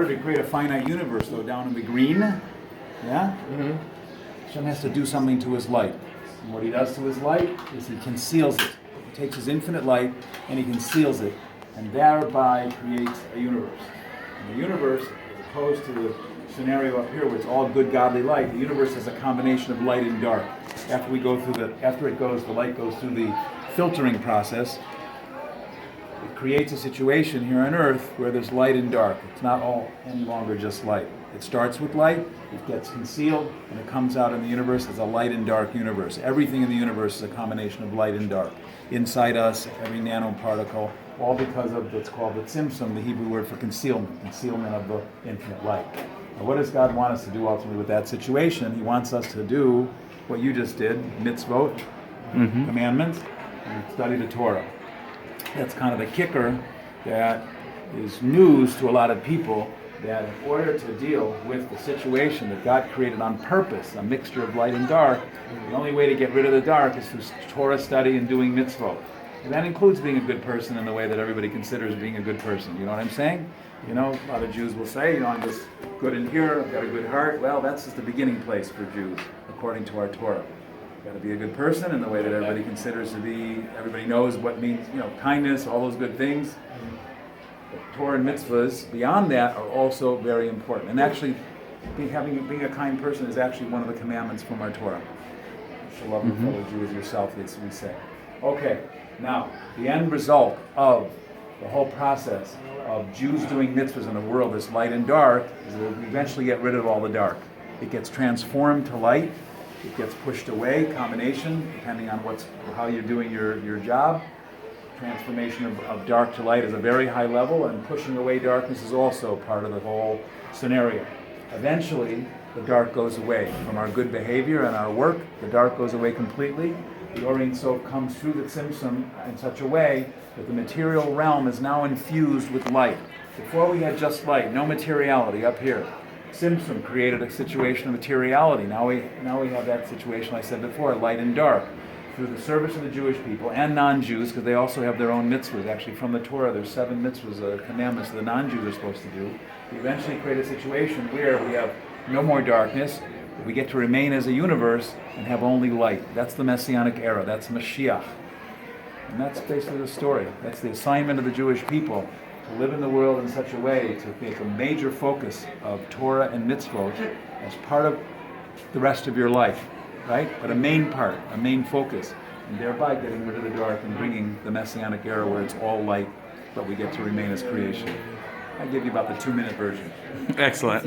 order to create a finite universe, though, down in the green, yeah? Hashem has to do something to his light. And what he does to his light is he conceals it. He takes his infinite light and he conceals it, and thereby creates a universe. And the universe, as opposed to the scenario up here where it's all good godly light, the universe is a combination of light and dark. After the light goes through the filtering process, it creates a situation here on Earth where there's light and dark. It's not all any longer just light. It starts with light, it gets concealed, and it comes out in the universe as a light and dark universe. Everything in the universe is a combination of light and dark. Inside us, every nanoparticle, all because of what's called the tzimtzuf, the Hebrew word for concealment of the infinite light. Now, what does God want us to do ultimately with that situation? He wants us to do what you just did, mitzvot, commandments, and study the Torah. That's kind of the kicker that is news to a lot of people, that in order to deal with the situation that God created on purpose, a mixture of light and dark, the only way to get rid of the dark is through Torah study and doing mitzvot. And that includes being a good person in the way that everybody considers being a good person. You know what I'm saying? You know, a lot of Jews will say, I'm just good in here, I've got a good heart. Well, that's just the beginning place for Jews, according to our Torah. You've got to be a good person in the way that everybody considers to be, everybody knows what means, kindness, all those good things. But Torah and mitzvahs, beyond that, are also very important. And actually, being a kind person is actually one of the commandments from our Torah. You shall love your fellow Jew as yourself, as we say. Okay, now, the end result of the whole process of Jews doing mitzvahs in a world that's light and dark is that we eventually get rid of all the dark. It gets transformed to light. It gets pushed away, combination, depending on how you're doing your job. Transformation of dark to light is a very high level, and pushing away darkness is also part of the whole scenario. Eventually, the dark goes away. From our good behavior and our work, the dark goes away completely. The Or Ein Sof comes through the tzimtzum in such a way that the material realm is now infused with light. Before we had just light, no materiality up here. Tzimtzum created a situation of materiality. Now we have that situation I said before, light and dark. Through the service of the Jewish people and non-Jews, because they also have their own mitzvahs. Actually, from the Torah, there's 7 mitzvahs, commandments that the non-Jews are supposed to do. We eventually create a situation where we have no more darkness. We get to remain as a universe and have only light. That's the Messianic era. That's Mashiach. And that's basically the story. That's the assignment of the Jewish people, to live in the world in such a way to make a major focus of Torah and mitzvot as part of the rest of your life, right? But a main part, a main focus, and thereby getting rid of the dark and bringing the Messianic era where it's all light, but we get to remain as creation. I give you about the 2-minute version. Excellent.